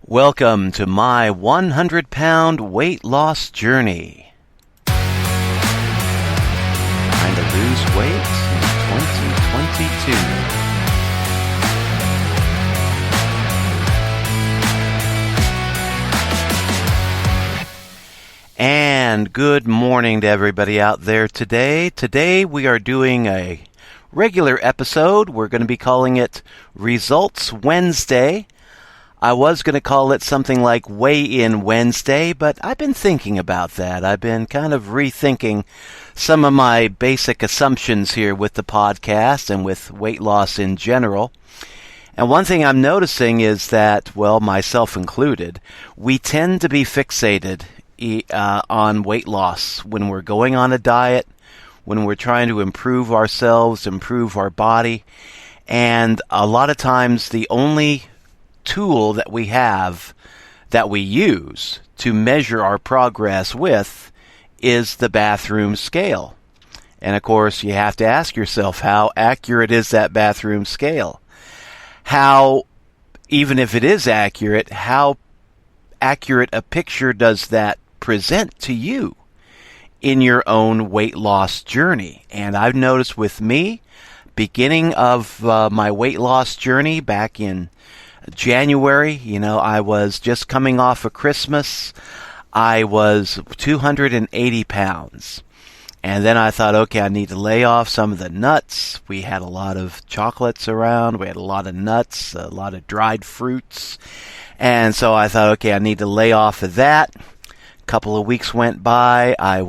Welcome to my 100-pound weight loss journey. Trying to lose weight in 2022. And good morning to everybody out there today. Today we are doing a regular episode. We're going to be calling it Results Wednesday. I was going to call it something like Weigh-In Wednesday, but I've been thinking about that. I've been kind of rethinking some of my basic assumptions here with the podcast and with weight loss in general. And one thing I'm noticing is that, well, myself included, we tend to be fixated on weight loss when we're going on a diet, when we're trying to improve ourselves, improve our body. And a lot of times the only tool that we have that we use to measure our progress with is the bathroom scale. And of course, you have to ask yourself, how accurate is that bathroom scale? How, even if it is accurate, how accurate a picture does that present to you in your own weight loss journey? And I've noticed with me, beginning of my weight loss journey back in January, I was just coming off of Christmas. I was 280 pounds. And then I thought, okay, I need to lay off some of the nuts. We had a lot of chocolates around. We had a lot of nuts, a lot of dried fruits. And so I thought, okay, I need to lay off of that. A couple of weeks went by. I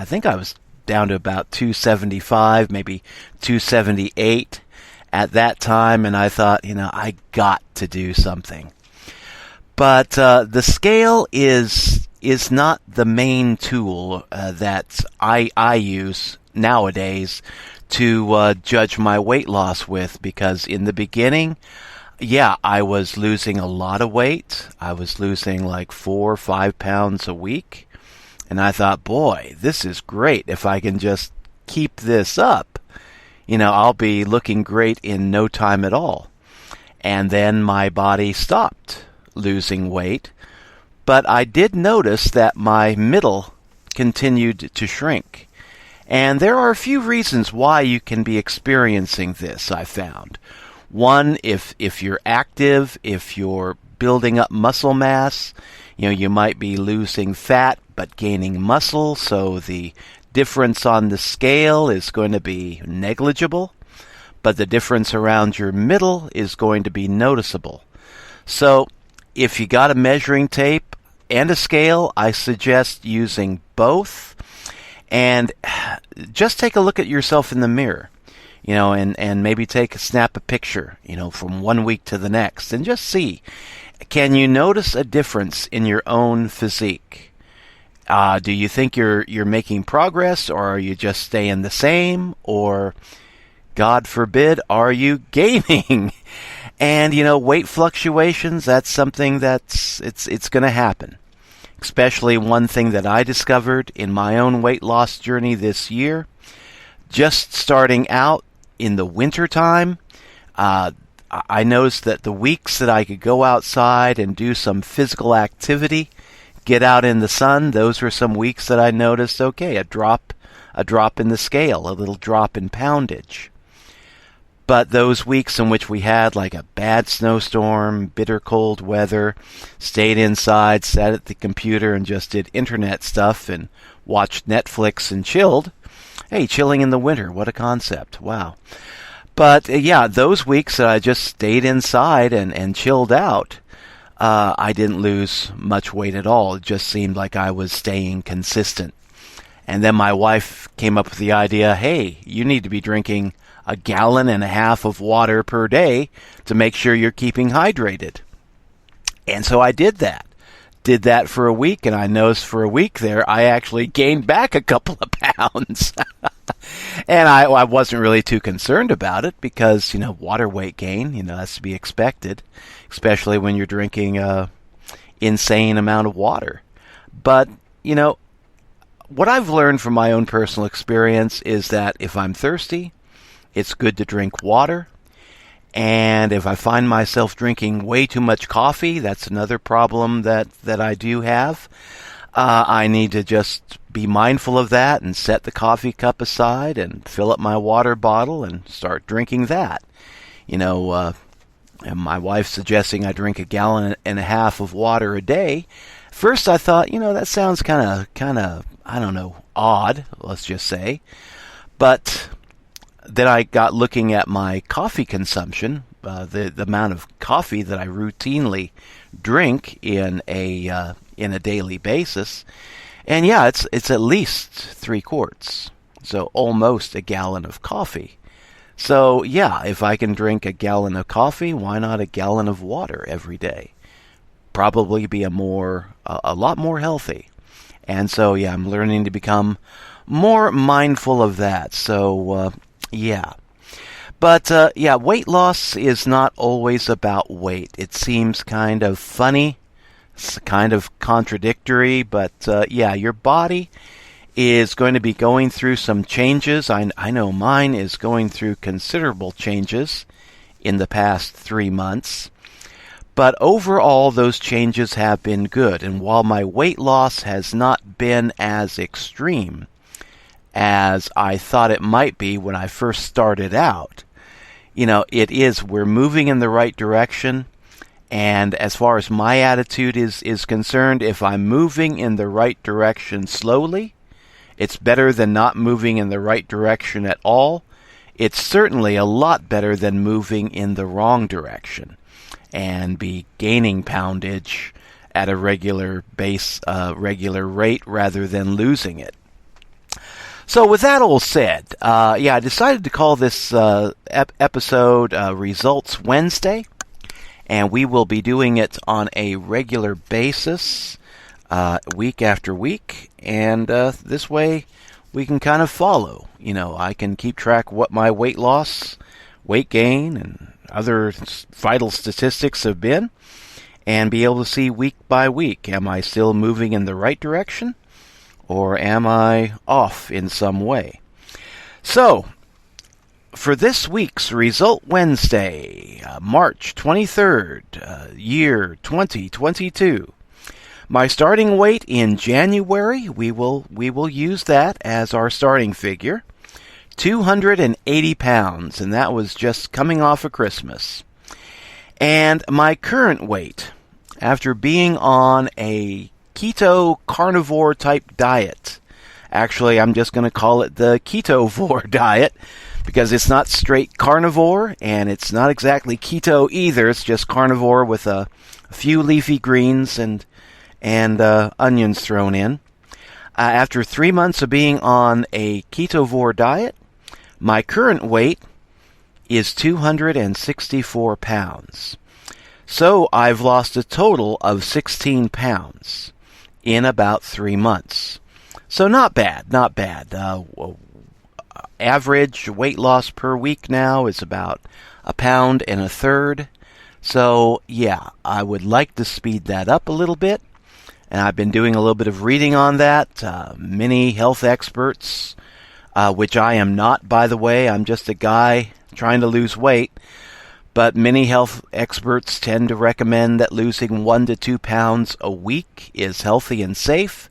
think I was down to about 275, maybe 278. At that time, and I thought, I got to do something. But the scale is not the main tool that I use nowadays to judge my weight loss with, because in the beginning, I was losing a lot of weight. I was losing like 4 or 5 pounds a week. And I thought, boy, this is great. If I can just keep this up, I'll be looking great in no time at all. And then my body stopped losing weight. But I did notice that my middle continued to shrink. And there are a few reasons why you can be experiencing this, I found. One, if you're active, if you're building up muscle mass, you might be losing fat but gaining muscle, so the difference on the scale is going to be negligible, but the difference around your middle is going to be noticeable. So if you got a measuring tape and a scale, I suggest using both, and just take a look at yourself in the mirror, and maybe snap a picture, from one week to the next, and just see, can you notice a difference in your own physique? Do you think you're making progress, or are you just staying the same, or, God forbid, are you gaining? And, weight fluctuations, that's something it's going to happen. Especially one thing that I discovered in my own weight loss journey this year, just starting out in the winter time, I noticed that the weeks that I could go outside and do some physical activity, get out in the sun, those were some weeks that I noticed, okay, a drop in the scale, a little drop in poundage. But those weeks in which we had like a bad snowstorm, bitter cold weather, stayed inside, sat at the computer and just did internet stuff and watched Netflix and chilled. Hey, chilling in the winter, what a concept. Wow. But those weeks that I just stayed inside and chilled out, I didn't lose much weight at all. It just seemed like I was staying consistent. And then my wife came up with the idea, hey, you need to be drinking 1.5 gallons of water per day to make sure you're keeping hydrated. And so I did that. Did that for a week, and I noticed for a week there, I actually gained back a couple of pounds. And I wasn't really too concerned about it because, water weight gain, that's to be expected, especially when you're drinking a insane amount of water. But, what I've learned from my own personal experience is that if I'm thirsty, it's good to drink water. And if I find myself drinking way too much coffee, that's another problem that I do have. I need to just be mindful of that and set the coffee cup aside and fill up my water bottle and start drinking that. And my wife's suggesting I drink 1.5 gallons of water a day. First I thought, that sounds kind of, I don't know, odd, let's just say. But then I got looking at my coffee consumption, the amount of coffee that I routinely drink in a daily basis, and yeah, it's at least 3 quarts, so almost 1 gallon of coffee. So yeah, if I can drink 1 gallon of coffee, why not 1 gallon of water every day? Probably be a lot more healthy. And so yeah, I'm learning to become more mindful of that. So yeah. But yeah, weight loss is not always about weight. It seems kind of funny, it's kind of contradictory, but yeah, your body is going to be going through some changes. I know mine is going through considerable changes in the past 3 months. But overall, those changes have been good. And while my weight loss has not been as extreme as I thought it might be when I first started out, we're moving in the right direction. And as far as my attitude is concerned, if I'm moving in the right direction slowly, it's better than not moving in the right direction at all. It's certainly a lot better than moving in the wrong direction and be gaining poundage at a regular rate rather than losing it. So with that all said, I decided to call this episode Results Wednesday, and we will be doing it on a regular basis, week after week, and this way we can kind of follow. I can keep track what my weight loss, weight gain, and other vital statistics have been, and be able to see week by week, am I still moving in the right direction, or am I off in some way? So, for this week's Result Wednesday, March 23rd, year 2022, my starting weight in January, we will use that as our starting figure, 280 pounds, and that was just coming off of Christmas. And my current weight, after being on a Keto Carnivore type diet, actually I'm just going to call it the Ketovore diet, because it's not straight carnivore, and it's not exactly keto either. It's just carnivore with a few leafy greens and onions thrown in. After 3 months of being on a Ketovore diet, my current weight is 264 pounds. So I've lost a total of 16 pounds in about 3 months. So not bad. Average weight loss per week now is about 1.33 pounds. So yeah, I would like to speed that up a little bit. And I've been doing a little bit of reading on that. Many health experts, which I am not, by the way. I'm just a guy trying to lose weight. But many health experts tend to recommend that losing 1 to 2 pounds a week is healthy and safe.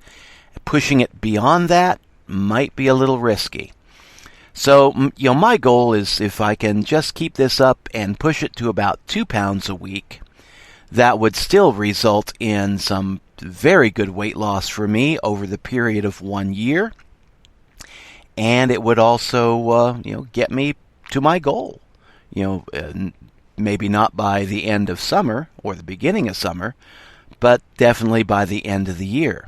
Pushing it beyond that might be a little risky. So, my goal is if I can just keep this up and push it to about 2 pounds a week, that would still result in some very good weight loss for me over the period of 1 year. And it would also, get me to my goal. Maybe not by the end of summer or the beginning of summer, but definitely by the end of the year.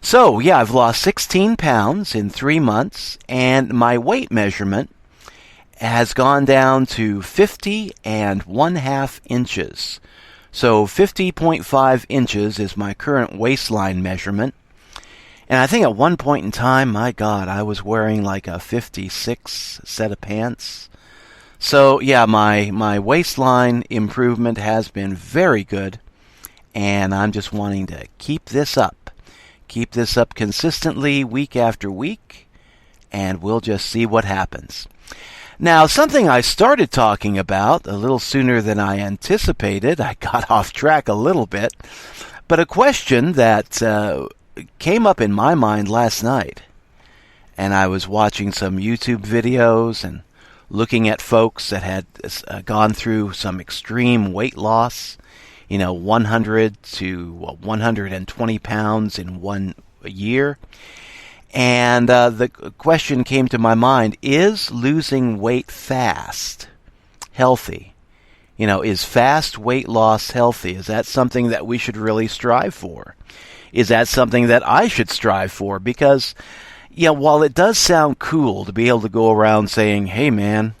So, yeah, I've lost 16 pounds in 3 months, and my weight measurement has gone down to 50.5 inches. So 50.5 inches is my current waistline measurement. And I think at one point in time, my God, I was wearing like a 56 set of pants. So, yeah, my waistline improvement has been very good, and I'm just wanting to keep this up. Keep this up consistently week after week, and we'll just see what happens. Now, something I started talking about a little sooner than I anticipated. I got off track a little bit. But a question that came up in my mind last night, and I was watching some YouTube videos and looking at folks that had gone through some extreme weight loss, 100 to 120 pounds in 1 year. And the question came to my mind, is losing weight fast healthy? Is fast weight loss healthy? Is that something that we should really strive for? Is that something that I should strive for? Because, while it does sound cool to be able to go around saying, hey man,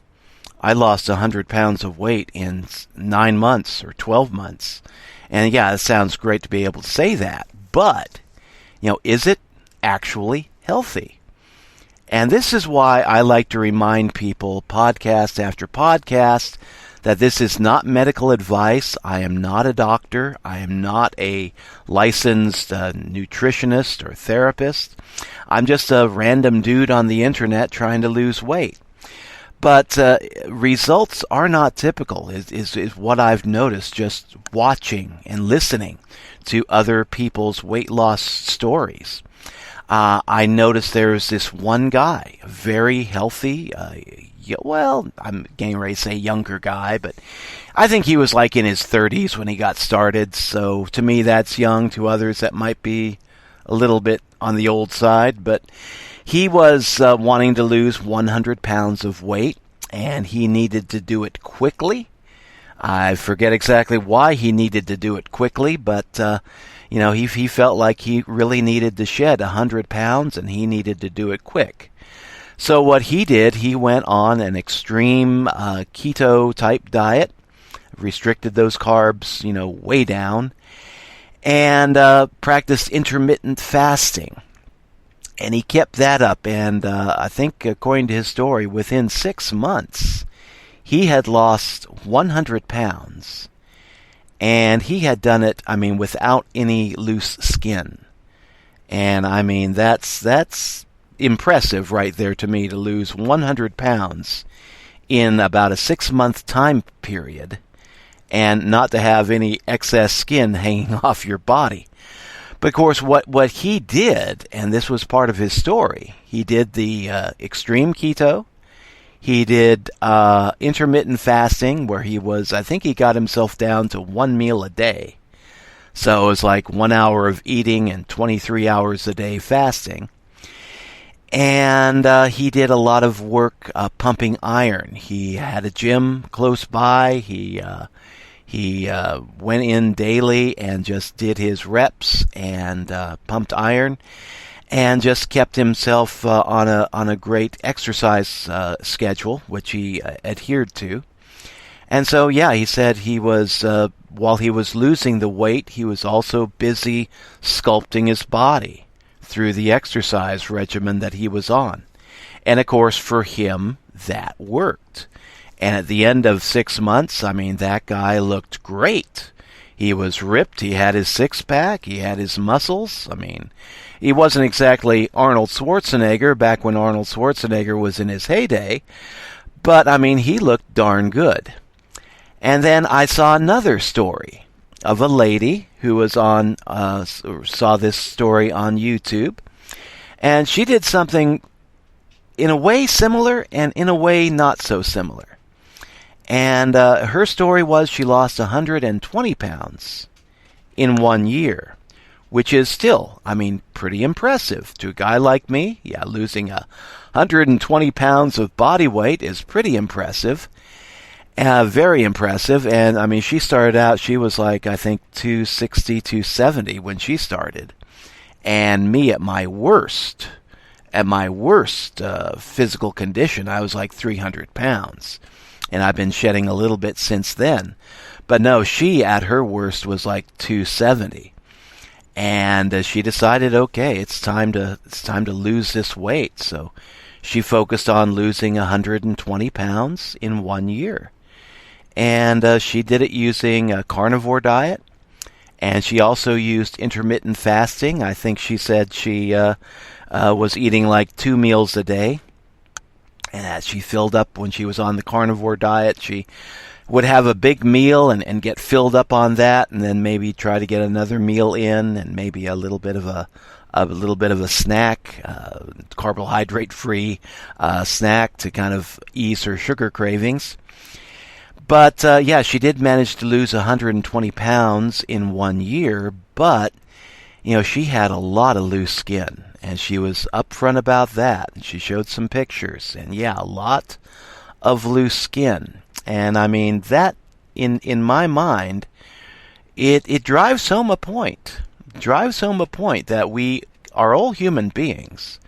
I lost 100 pounds of weight in 9 months or 12 months. And yeah, it sounds great to be able to say that. But, is it actually healthy? And this is why I like to remind people, podcast after podcast, that this is not medical advice. I am not a doctor. I am not a licensed nutritionist or therapist. I'm just a random dude on the internet trying to lose weight. But results are not typical, is what I've noticed just watching and listening to other people's weight loss stories. I noticed there's this one guy, a very healthy, I'm getting ready to say younger guy, but I think he was like in his 30s when he got started. So to me, that's young. To others, that might be a little bit on the old side. But he was wanting to lose 100 pounds of weight, and he needed to do it quickly. I forget exactly why he needed to do it quickly, but he felt like he really needed to shed 100 pounds, and he needed to do it quick. So what he did, he went on an extreme keto type diet, restricted those carbs, way down, and practiced intermittent fasting. And he kept that up, and I think, according to his story, within 6 months, he had lost 100 pounds. And he had done it, without any loose skin. And, that's impressive right there to me, to lose 100 pounds in about a 6-month time period and not to have any excess skin hanging off your body. But of course, what he did, and this was part of his story, he did the extreme keto. He did intermittent fasting, where I think he got himself down to 1 meal a day. So it was like 1 hour of eating and 23 hours a day fasting. And he did a lot of work pumping iron. He had a gym close by. He went in daily and just did his reps and pumped iron, and just kept himself on a great exercise schedule, which he adhered to. And so, he said he was, while he was losing the weight, he was also busy sculpting his body through the exercise regimen that he was on. And of course, for him, that worked. And at the end of 6 months, that guy looked great. He was ripped. He had his six-pack. He had his muscles. He wasn't exactly Arnold Schwarzenegger back when Arnold Schwarzenegger was in his heyday. But, he looked darn good. And then I saw another story of a lady who was saw this story on YouTube. And she did something in a way similar and in a way not so similar. And her story was she lost 120 pounds in 1 year, which is still, pretty impressive. To a guy like me, losing 120 pounds of body weight is pretty impressive. Very impressive. And, she started out, she was like, I think, 260, 270 when she started. And me at my worst physical condition, I was like 300 pounds. And I've been shedding a little bit since then. But no, she at her worst was like 270. And she decided, okay, it's time to lose this weight. So she focused on losing 120 pounds in 1 year. And she did it using a carnivore diet. And she also used intermittent fasting. I think she said she was eating like 2 meals a day. And as she filled up when she was on the carnivore diet, she would have a big meal and get filled up on that, and then maybe try to get another meal in, and maybe a little bit of a snack, carbohydrate-free snack to kind of ease her sugar cravings. But yeah, she did manage to lose 120 pounds in 1 year, but she had a lot of loose skin, and she was upfront about that. She showed some pictures, and yeah, a lot of loose skin. And I mean, that, in my mind, it drives home a point. Drives home a point that we are all human beings,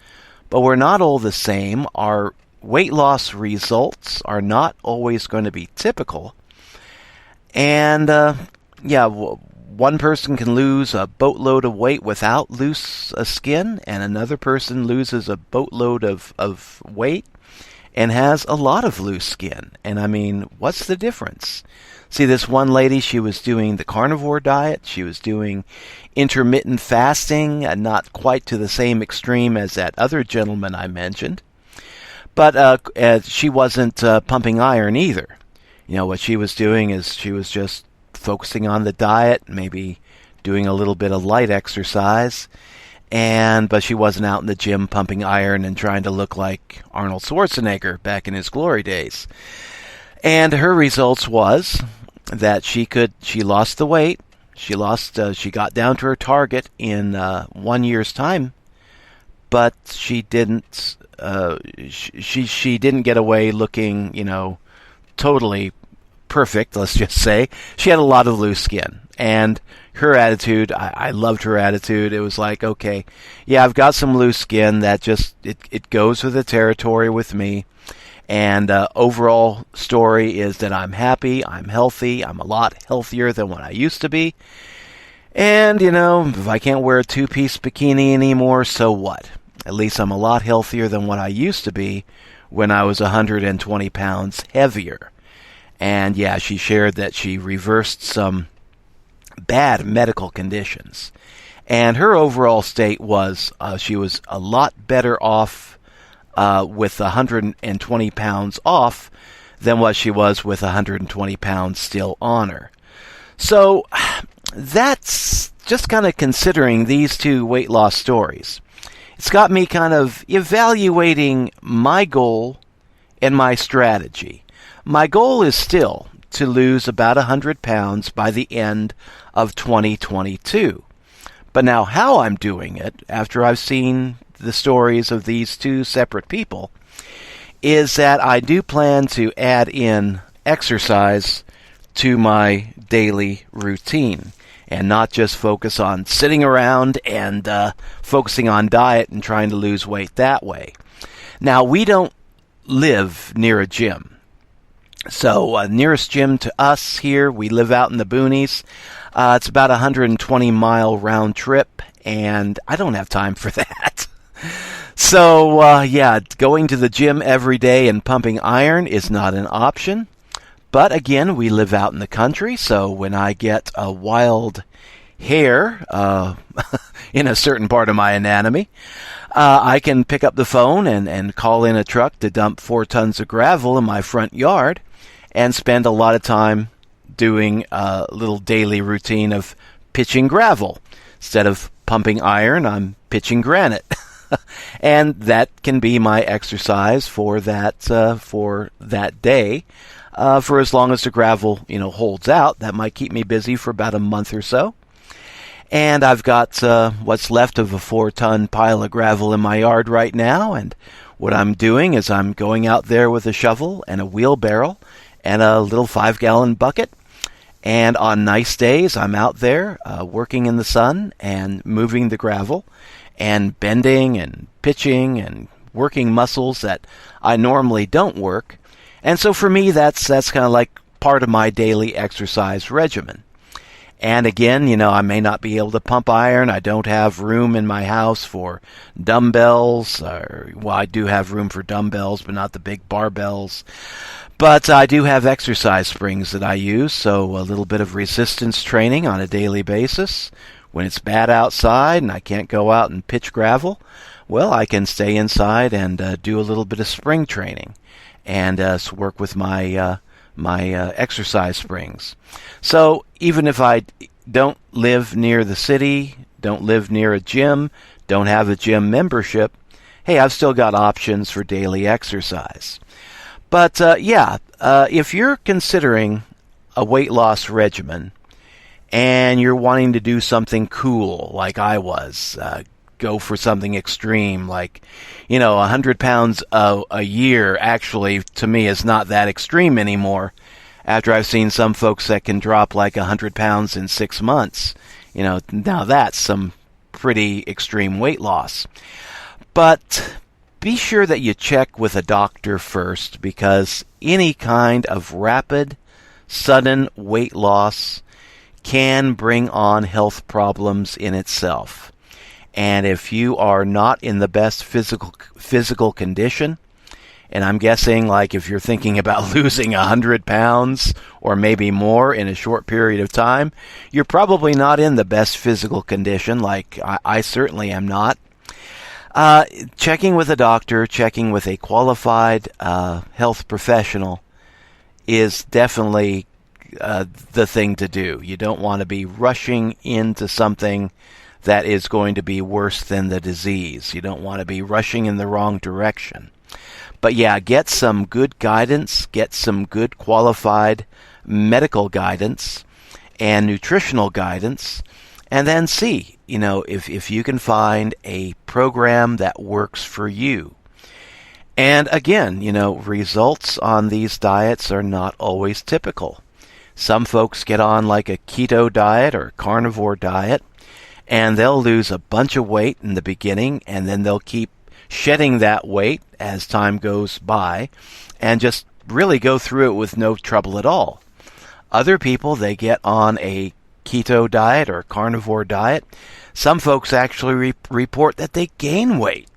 but we're not all the same. Our weight loss results are not always going to be typical. And, yeah, one person can lose a boatload of weight without loose skin, and another person loses a boatload of weight and has a lot of loose skin. And I mean, what's the difference? See, this one lady, she was doing the carnivore diet. She was doing intermittent fasting, not quite to the same extreme as that other gentleman I mentioned. But she wasn't pumping iron either. What she was doing is she was just focusing on the diet, maybe doing a little bit of light exercise, but she wasn't out in the gym pumping iron and trying to look like Arnold Schwarzenegger back in his glory days. And her results was that she lost the weight. She got down to her target in 1 year's time, but she didn't. She didn't get away looking, totally perfect. Let's just say she had a lot of loose skin, and her attitude, I loved her attitude. It was like, okay, yeah, I've got some loose skin. That just it goes with the territory with me. And overall story is that I'm happy, I'm healthy, I'm a lot healthier than what I used to be. And if I can't wear a 2-piece bikini anymore, so what? At least I'm a lot healthier than what I used to be when I was 120 pounds heavier. And yeah, she shared that she reversed some bad medical conditions. And her overall state was she was a lot better off with 120 pounds off than what she was with 120 pounds still on her. So that's just kind of considering these two weight loss stories. It's got me kind of evaluating my goal and my strategy. My goal is still to lose about 100 pounds by the end of 2022. But now how I'm doing it, after I've seen the stories of these two separate people, is that I do plan to add in exercise to my daily routine, and not just focus on sitting around and focusing on diet and trying to lose weight that way. Now, we don't live near a gym. So, nearest gym to us here, we live out in the boonies. It's about a 120-mile round trip, and I don't have time for that. So, yeah, going to the gym every day and pumping iron is not an option. But again, we live out in the country, so when I get a wild hair in a certain part of my anatomy, I can pick up the phone and call in a truck to dump 4 tons of gravel in my front yard and spend a lot of time doing a little daily routine of pitching gravel. Instead of pumping iron, I'm pitching granite. And that can be my exercise for that day. For as long as the gravel, holds out. That might keep me busy for about a month or so. And I've got what's left of a 4-ton pile of gravel in my yard right now. And what I'm doing is I'm going out there with a shovel and a wheelbarrow and a little 5-gallon bucket. And on nice days, I'm out there working in the sun and moving the gravel and bending and pitching and working muscles that I normally don't work. And so for me, that's kind of like part of my daily exercise regimen. And again, I may not be able to pump iron. I don't have room in my house for dumbbells. I do have room for dumbbells, but not the big barbells. But I do have exercise springs that I use, so a little bit of resistance training on a daily basis When it's bad outside and I can't go out and pitch gravel, well, I can stay inside and do a little bit of spring training and work with my exercise springs. So even if I don't live near the city, don't live near a gym, don't have a gym membership, hey, I've still got options for daily exercise. But if you're considering a weight loss regimen and you're wanting to do something cool like I was, go for something extreme like, 100 pounds a year actually to me is not that extreme anymore after I've seen some folks that can drop like 100 pounds in 6 months. Now that's some pretty extreme weight loss. But be sure that you check with a doctor first, because any kind of rapid, sudden weight loss can bring on health problems in itself. And if you are not in the best physical condition, and I'm guessing like if you're thinking about losing 100 pounds or maybe more in a short period of time, you're probably not in the best physical condition, like I certainly am not. Checking with a doctor, checking with a qualified health professional is definitely the thing to do. You don't want to be rushing into something that is going to be worse than the disease. You don't want to be rushing in the wrong direction. But yeah, get some good guidance, get some good qualified medical guidance and nutritional guidance, and then see, if you can find a program that works for you. And again, results on these diets are not always typical. Some folks get on like a keto diet or carnivore diet, and they'll lose a bunch of weight in the beginning, and then they'll keep shedding that weight as time goes by and just really go through it with no trouble at all. Other people, they get on a keto diet or carnivore diet. Some folks actually report that they gain weight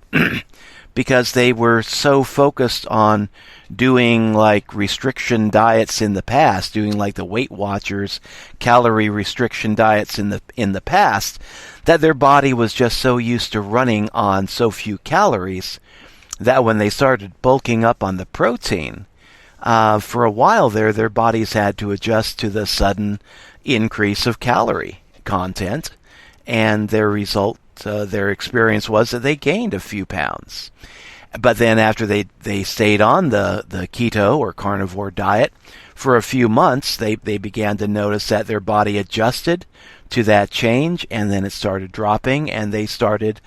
because they were so focused on doing like restriction diets in the past, doing like the Weight Watchers calorie restriction diets in the past, that their body was just so used to running on so few calories that when they started bulking up on the protein, for a while there, their bodies had to adjust to the sudden increase of calorie content, and their experience was that they gained a few pounds. But then after they stayed on the keto or carnivore diet for a few months, they began to notice that their body adjusted to that change, and then it started dropping, and they started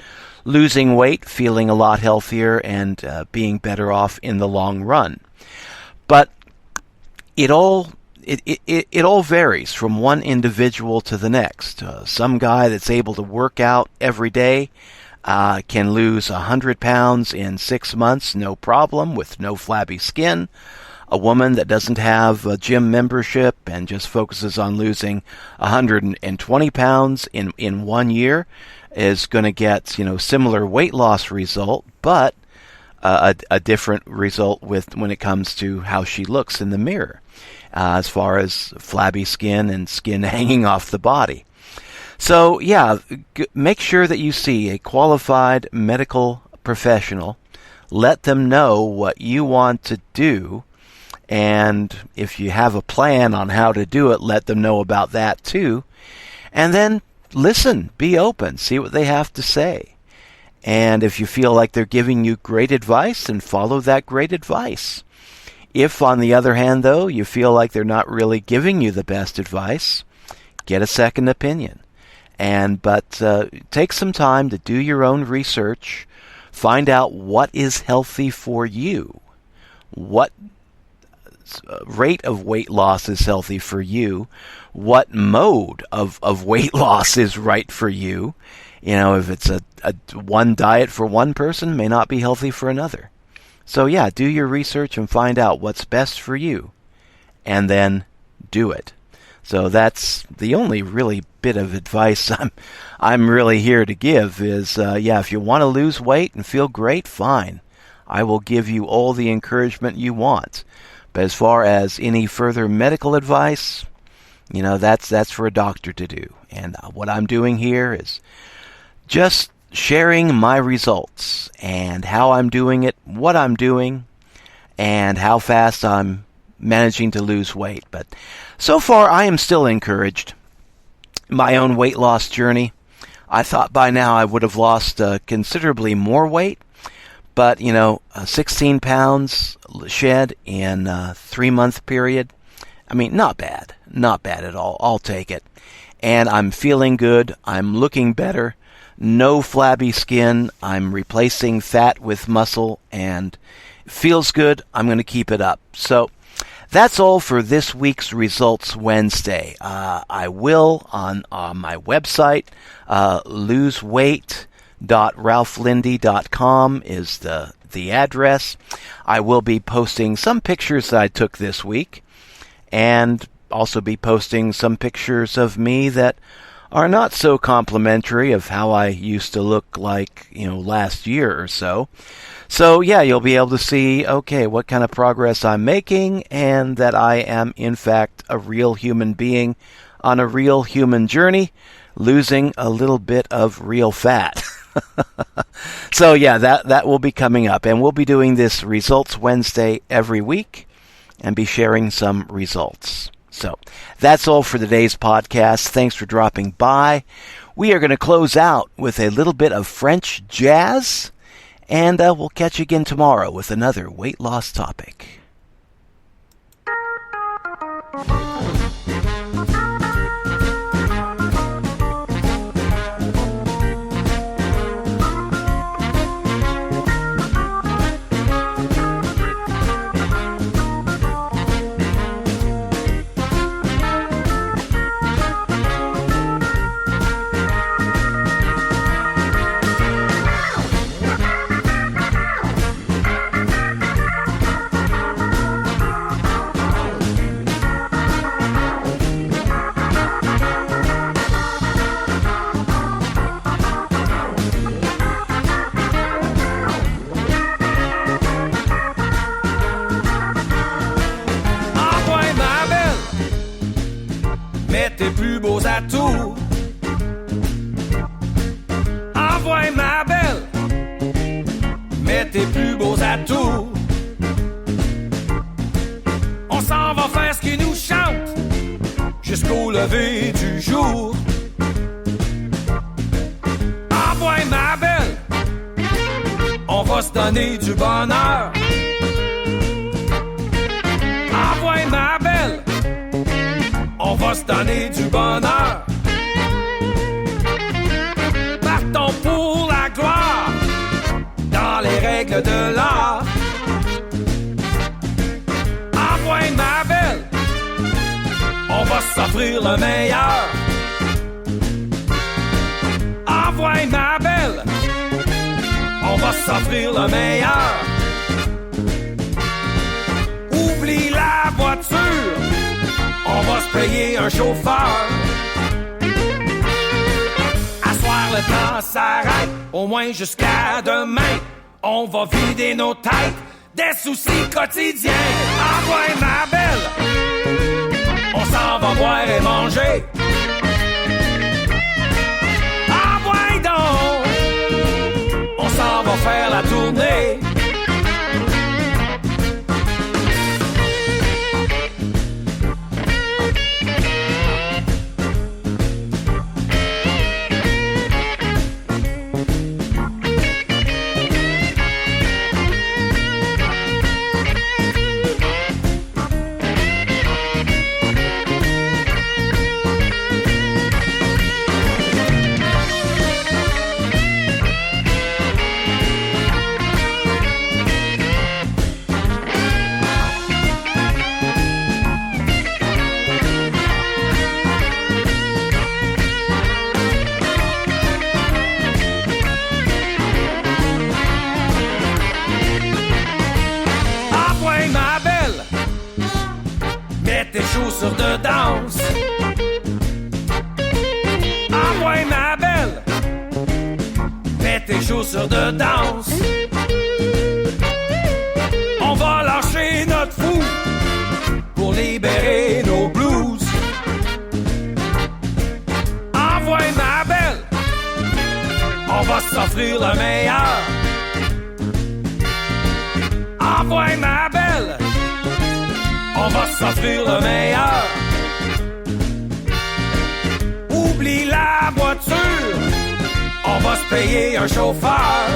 losing weight, feeling a lot healthier, and being better off in the long run. But it all varies from one individual to the next. Some guy that's able to work out every day can lose 100 pounds in 6 months, no problem, with no flabby skin. A woman that doesn't have a gym membership and just focuses on losing 120 pounds in 1 year is going to get, similar weight loss result, but a different result when it comes to how she looks in the mirror, as far as flabby skin and skin hanging off the body. So, yeah, make sure that you see a qualified medical professional. Let them know what you want to do, and if you have a plan on how to do it, let them know about that too. And then listen, be open, see what they have to say. And if you feel like they're giving you great advice, then follow that great advice. If, on the other hand, though, you feel like they're not really giving you the best advice, get a second opinion. But take some time to do your own research, find out what is healthy for you, what rate of weight loss is healthy for you, what mode of weight loss is right for you. If it's a one diet for one person, may not be healthy for another. So yeah, do your research and find out what's best for you, and then do it. So that's the only really bit of advice I'm really here to give is, if you want to lose weight and feel great, fine. I will give you all the encouragement you want. But as far as any further medical advice, That's for a doctor to do. And what I'm doing here is just sharing my results and how I'm doing it, what I'm doing, and how fast I'm managing to lose weight. But so far, I am still encouraged. My own weight loss journey, I thought by now I would have lost considerably more weight. But, 16 pounds shed in a 3-month period. I mean, not bad. Not bad at all. I'll take it. And I'm feeling good. I'm looking better. No flabby skin. I'm replacing fat with muscle, and it feels good. I'm going to keep it up. So that's all for this week's Results Wednesday. I will, on my website, loseweight.ralphlindy.com is the address. I will be posting some pictures that I took this week, and also be posting some pictures of me that are not so complimentary of how I used to look like, last year or so. So, yeah, you'll be able to see, okay, what kind of progress I'm making, and that I am, in fact, a real human being on a real human journey, losing a little bit of real fat. So, yeah, that will be coming up. And we'll be doing this Results Wednesday every week and be sharing some results. So that's all for today's podcast. Thanks for dropping by. We are going to close out with a little bit of French jazz, and we'll catch you again tomorrow with another weight loss topic. Tes plus beaux atouts. Envoie ma belle, mets tes plus beaux atouts. On s'en va faire ce qui nous chante jusqu'au lever du jour. Envoie ma belle, on va se donner du bonheur. Envoie ma belle, on va se donner du bonheur. Partons pour la gloire, dans les règles de l'art. Envoie ma belle, on va s'offrir le meilleur. Envoie ma belle, on va s'offrir le meilleur. Oublie la voiture, on va se payer un chauffeur. À soir, le temps s'arrête, au moins jusqu'à demain. On va vider nos têtes des soucis quotidiens. Envoie ma belle, on s'en va boire et manger. Envoie donc, on s'en va faire la tournée. Tes chaussures de danse. Envoie ma belle, mets tes chaussures de danse. On va lâcher notre fou pour libérer nos blues. Envoie ma belle, on va s'offrir le meilleur. Envoie ma belle, on va s'offrir le meilleur. Oublie la voiture, on va se payer un chauffeur.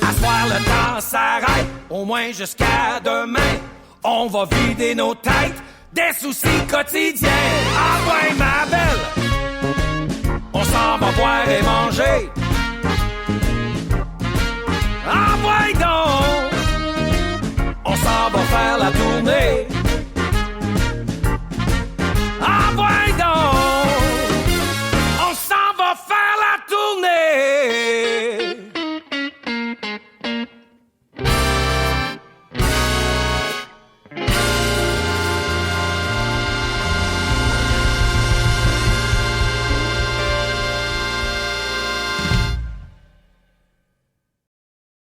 À soir, le temps s'arrête, au moins jusqu'à demain. On va vider nos têtes des soucis quotidiens. Envoie ma belle, on s'en va boire et manger. Envoie donc, on s'en va faire la tournée.